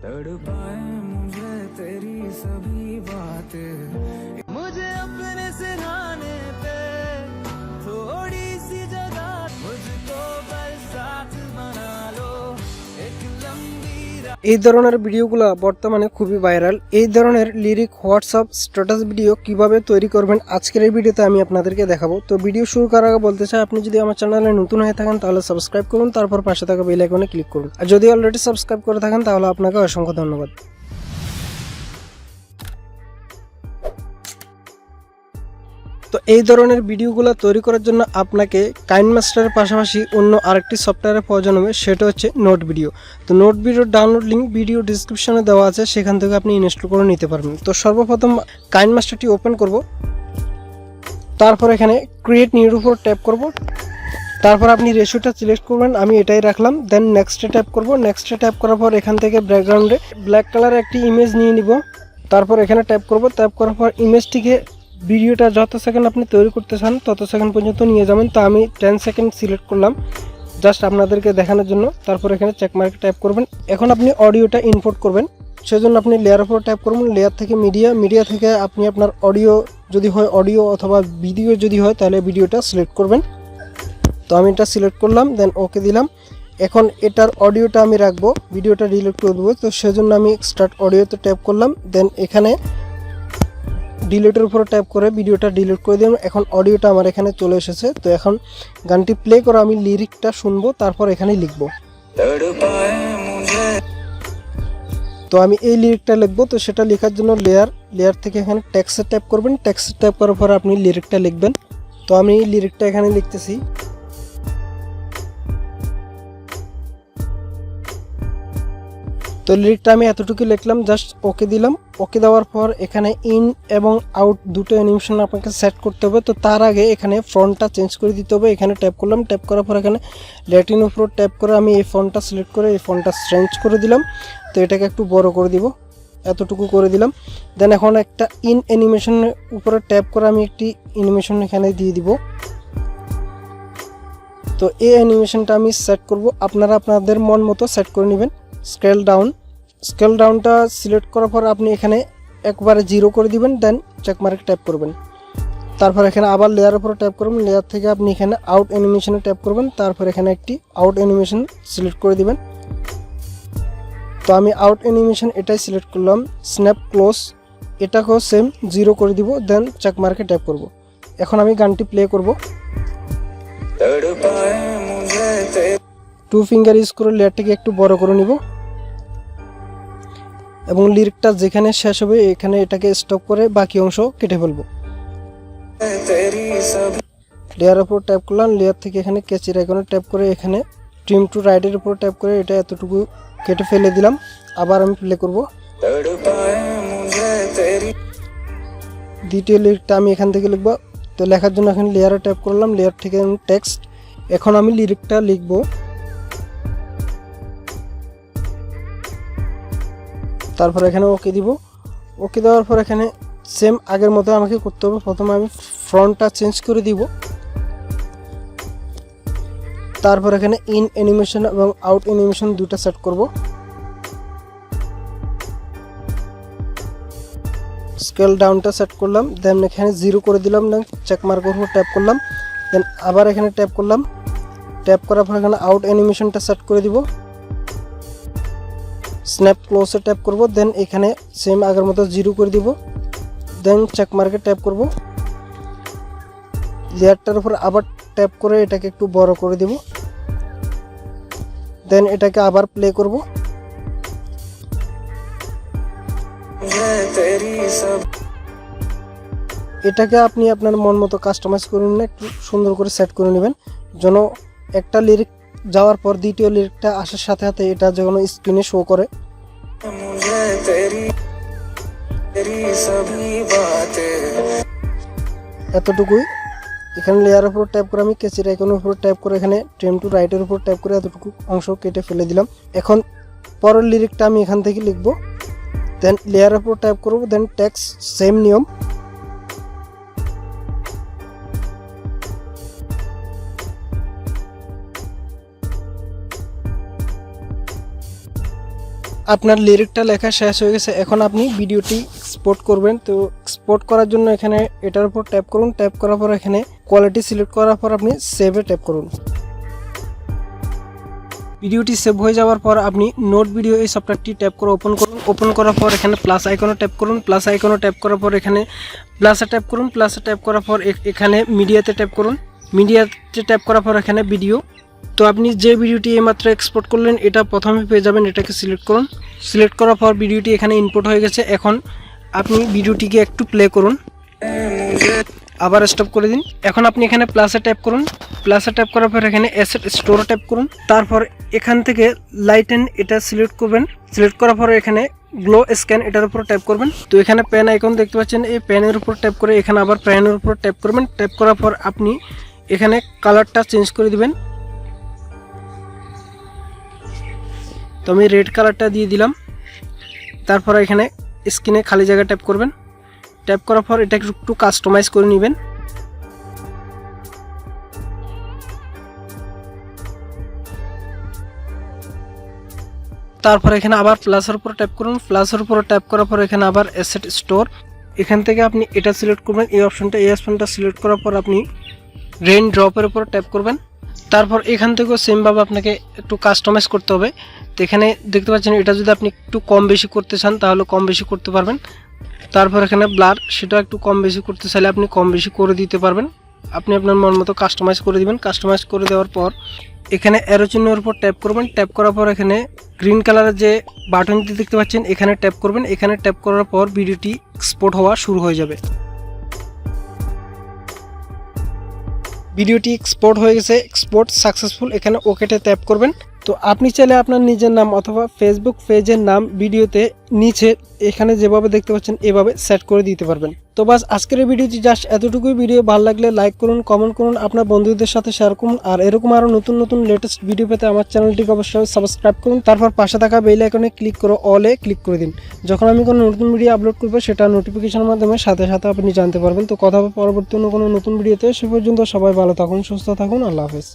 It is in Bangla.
तड़पाए मुझे तेरी सभी बातें, मुझे अपने सिरहाने पे थोड़ी सी जगह, मुझको बस साथ बना लो एक लंबी। এই ধরনের ভিডিওগুলো বর্তমানে খুবই ভাইরাল। এই ধরনের লিরিক হোয়াটসঅ্যাপ স্ট্যাটাস ভিডিও কিভাবে তৈরি করবেন আজকের এই ভিডিওতে আমি আপনাদেরকে দেখাবো। তো ভিডিও শুরু করার আগে বলতে চাই, আপনি যদি আমার চ্যানেলে নতুন হয়ে থাকেন তাহলে সাবস্ক্রাইব করুন, তারপর পাশে থাকা বেল আইকনে ক্লিক করুন। আর যদি অলরেডি সাবস্ক্রাইব করে থাকেন তাহলে আপনাকে অসংখ্য ধন্যবাদ। তো এই ধরনের ভিডিওগুলো তৈরি করার জন্য আপনাকে কাইনমাস্টারের পাশাপাশি অন্য আরেকটি সফটওয়্যারের প্রয়োজন হবে, সেটা হচ্ছে নোট ভিডিও। তো নোট ভিডিওর ডাউনলোড লিঙ্ক ভিডিও ডিসক্রিপশনে দেওয়া আছে, সেখান থেকে আপনি ইনস্টল করে নিতে পারবেন। তো সর্বপ্রথম কাইনমাস্টারটি ওপেন করব, তারপর এখানে ক্রিয়েট নিউর উপর ট্যাপ করব, তারপর আপনি রেশিওটা সিলেক্ট করবেন, আমি এটাই রাখলাম। দেন নেক্সটে ট্যাপ করব, নেক্সটে ট্যাপ করার পর এখান থেকে ব্যাকগ্রাউন্ডে ব্ল্যাক কালারের একটি ইমেজ নিয়ে নিব, তারপর এখানে ট্যাপ করব, ট্যাপ করার পর ইমেজটিকে ভিডিওটা যত সেকেন্ড আপনি তৈরি করতে চান তত সেকেন্ড পর্যন্ত নিয়ে যাবেন। তো আমি 10 সেকেন্ড সিলেক্ট করলাম জাস্ট আপনাদেরকে দেখানোর জন্য। তারপর এখানে চেক মার্কে ট্যাপ করবেন। এখন আপনি অডিওটা ইনপুট করবেন, সেজন্য আপনি লেয়ার উপর ট্যাপ করবেন, লেয়ার থেকে মিডিয়া থেকে আপনি আপনার অডিও যদি হয় অডিও অথবা ভিডিও যদি হয় তাহলে ভিডিওটা সিলেক্ট করবেন। তো আমি এটা সিলেক্ট করলাম, দেন ওকে দিলাম। এখন এটার অডিওটা আমি রাখবো, ভিডিওটা ডিলিট করে দেবো। তো সেজন্য আমি স্টার্ট অডিওতে ট্যাপ করলাম, দেন এখানে ডিলিটের উপরে ট্যাপ করে ভিডিওটা ডিলিট করে দিলাম। এখন অডিওটা আমার এখানে চলে এসেছে। তো এখন গানটি প্লে করে আমি লিরিকটা শুনবো, তারপর এখানে লিখবো। তো আমি এই লিরিকটা লিখবো। তো সেটা লেখার জন্য লেয়ার থেকে এখানে টেক্সটে ট্যাপ করবেন, টেক্সটে ট্যাপ করার পর আপনি লিরিকটা লিখবেন। তো আমি এই লিরিকটা এখানে লিখতেছি। তো লিরিকটা আমি এতটুকু লিখলাম, জাস্ট ওকে দিলাম। ওকে দেওয়ার পর এখানে ইন এবং আউট দুটো অ্যানিমেশন আপনাকে সেট করতে হবে। তো তার আগে এখানে ফন্টটা চেঞ্জ করে দিতে হবে। এখানে ট্যাপ করলাম, ট্যাপ করার পর এখানে ল্যাটিন উপর ট্যাপ করে আমি এই ফন্টটা সিলেক্ট করে এই ফন্টটা চেঞ্জ করে দিলাম। তো এটাকে একটু বড় করে দিব, এতটুকু করে দিলাম। দেন এখন একটা ইন অ্যানিমেশনের উপরে ট্যাপ করে আমি একটি অ্যানিমেশন এখানে দিয়ে দিব। তো এই অ্যানিমেশনটা আমি সেট করব, আপনারা আপনাদের মন মতো সেট করে নেবেন। স্কেল ডাউনটা সিলেক্ট করার পর আপনি এখানে একবারে 0 করে দিবেন, দেন চেক মার্কে ট্যাপ করবেন। তারপর এখানে আবার লেয়ার উপর ট্যাপ করবেন, লেয়ার থেকে আপনি এখানে আউট অ্যানিমেশনে ট্যাপ করবেন, তারপর এখানে একটি আউট অ্যানিমেশন সিলেক্ট করে দিবেন। তো আমি আউট অ্যানিমেশন এটাই সিলেক্ট করলাম। স্ন্যাপ ক্লোজ এটাকেও সেম 0 করে দিব, দেন চেক মার্কে ট্যাপ করব। এখন আমি গানটি প্লে করব। 2 ফিঙ্গার ইউজ করে লেয়ারটিকে একটু বড় করে নিব এবং লিরিকটা যেখানে শেষ হবে এখানে এটাকে স্টপ করে বাকি অংশ কেটে ফেলবো। লেয়ার উপর ট্যাপ করলাম, লেয়ার থেকে এখানে কেচির আইকনে ট্যাপ করে এখানে ট্রিম টু রাইটের উপর ট্যাপ করে এটা এতটুকু কেটে ফেলে দিলাম। আবার আমি প্লে করব। দ্বিতীয় লিরিকটা আমি এখান থেকে লিখবো। তো লেখার জন্য এখানে লেয়ারে ট্যাপ করলাম, লেয়ার থেকে টেক্সট। এখন আমি লিরিকটা লিখবো। তারপর এখানে ওকে দিব। ওকে দেওয়ার পর এখানে সেম আগের মতো আমাকে করতে হবে। প্রথমে আমি ফ্রন্টটা চেঞ্জ করে দিব, তারপর এখানে ইন অ্যানিমেশন এবং আউট অ্যানিমেশন দুটো সেট করব। স্কেল ডাউনটা সেট করলাম, দেন এখানে 0 করে দিলাম, দেন চেক মার্কের উপর ট্যাপ করলাম, দেন আবার এখানে ট্যাপ করলাম। ট্যাপ করার পর এখানে আউট অ্যানিমেশনটা সেট করে দিব। স্ন্যাপ ক্লোজে ট্যাপ করব, দেন এখানে সেম আগের মতো 0 করে দিব, দেন চেক মার্কে ট্যাপ করব। লেয়ারটার উপর আবার ট্যাপ করে এটাকে একটু বড় করে দিব, দেন এটাকে আবার প্লে করব। এটাকে আপনি আপনার মন মতো কাস্টমাইজ করে নিন, একটু সুন্দর করে সেট করে নেবেন যেন একটা লিরিক যাওয়ার পর দ্বিতীয় লিরিকটা আসার সাথে সাথে এটা যেন স্ক্রিনে শো করে। এতটুকুই। এখানে লেয়ার উপর ট্যাপ করে আমি কেচির আইকনের উপর ট্যাপ করে এখানে ট্রিম টু রাইটের উপর ট্যাপ করে এতটুকু অংশ কেটে ফেলে দিলাম। এখন পরের লিরিকটা আমি এখান থেকে লিখব, দেন লেয়ার উপর ট্যাপ করব, দেন টেক্সট সেম নিয়ম। আপনার লিরিকটা লেখা শেষ হয়ে গেছে। এখন আপনি ভিডিওটি এক্সপোর্ট করবেন। তো এক্সপোর্ট করার জন্য এখানে এটার উপর ট্যাপ করুন। ট্যাপ করার পর এখানে কোয়ালিটি সিলেক্ট করার পর আপনি সেভে ট্যাপ করুন। ভিডিওটি সেভ হয়ে যাওয়ার পর আপনি নোট ভিডিও এই সফটওয়্যারটি ট্যাপ করে ওপেন করুন। ওপেন করার পর এখানে প্লাস আইকনে ট্যাপ করুন। প্লাস আইকনে ট্যাপ করার পর এখানে প্লাসে ট্যাপ করুন। প্লাসে ট্যাপ করার পর এখানে মিডিয়াতে ট্যাপ করুন। মিডিয়াতে ট্যাপ করার পর এখানে ভিডিও। তো আপনি যে ভিডিওটি এইমাত্র এক্সপোর্ট করলেন এটা প্রথমে পেয়ে যাবেন, এটাকে সিলেক্ট করুন। সিলেক্ট করার পর ভিডিওটি এখানে ইনপুট হয়ে গেছে। এখন আপনি ভিডিওটিকে একটু প্লে করুন, আবার স্টপ করে দিন। এখন আপনি এখানে প্লাসে ট্যাপ করুন। প্লাসে ট্যাপ করার পর এখানে অ্যাসেট স্টোরে ট্যাপ করুন। তারপর এখান থেকে লাইটেন এটা সিলেক্ট করবেন। সিলেক্ট করার পর এখানে গ্লো স্ক্যান এটার উপর ট্যাপ করবেন। তো এখানে পেন আইকন দেখতে পাচ্ছেন, এই পেনের উপর ট্যাপ করে এখানে আবার পেনের উপর ট্যাপ করবেন। ট্যাপ করার পর আপনি এখানে কালারটা চেঞ্জ করে দিবেন। তো আমি রেড কালারটা দিয়ে দিলাম। তারপর এখানে স্ক্রিনে খালি জায়গা ট্যাপ করবেন। ট্যাপ করার পর এটা একটু কাস্টমাইজ করে নেবেন। তারপর এখানে আবার প্লাসের উপর ট্যাপ করুন। প্লাসের উপর ট্যাপ করার পর এখানে আবার অ্যাসেট স্টোর, এখান থেকে আপনি এটা সিলেক্ট করবেন, এই অপশনটা সিলেক্ট করার পর আপনি রেইন ড্রপের উপর ট্যাপ করবেন। তারপর এখান থেকেও সেমভাবে আপনাকে একটু কাস্টমাইজ করতে হবে। তো এখানে দেখতে পাচ্ছেন এটা যদি আপনি একটু কম বেশি করতে চান তাহলে কম বেশি করতে পারবেন। তারপর এখানে ব্লার, সেটা একটু কম বেশি করতে চাইলে আপনি কম বেশি করে দিতে পারবেন। আপনি আপনার মন মতো কাস্টমাইজ করে দিবেন। কাস্টমাইজ করে দেওয়ার পর এখানে অ্যারো চিহ্নের উপর ট্যাপ করবেন। ট্যাপ করার পর এখানে গ্রিন কালারের যে বাটনটি দেখতে পাচ্ছেন এখানে ট্যাপ করবেন। এখানে ট্যাপ করার পর ভিডিওটি এক্সপোর্ট হওয়া শুরু হয়ে যাবে। ভিডিওটি এক্সপোর্ট হয়ে গেছে, এক্সপোর্ট সাকসেসফুল, এখানে ওকেতে ট্যাপ করবেন। তো আপনি চাইলে আপনার নিজের নাম অথবা ফেসবুক পেজের নাম ভিডিওতে নিচে এখানে যেভাবে দেখতে পাচ্ছেন এভাবে সেট করে দিতে পারবেন। তো বাস আজকের এই ভিডিওটি জাস্ট এতটুকুই। ভিডিও ভালো লাগলে লাইক করুন, কমেন্ট করুন, আপনার বন্ধুদের সাথে শেয়ার করুন। আর এরকম আরও নতুন নতুন লেটেস্ট ভিডিও পেতে আমার চ্যানেলটিকে অবশ্যই সাবস্ক্রাইব করুন। তারপর পাশে থাকা বেল আইকনে ক্লিক করে অলে ক্লিক করে দিন। যখন আমি কোনো নতুন ভিডিও আপলোড করবো সেটা নোটিফিকেশনের মাধ্যমে সাথে সাথে আপনি জানতে পারবেন। তো কথা হবে পরবর্তী কোনো নতুন ভিডিওতে। সে পর্যন্ত সবাই ভালো থাকুন, সুস্থ থাকুন, আল্লাহ হাফেজ।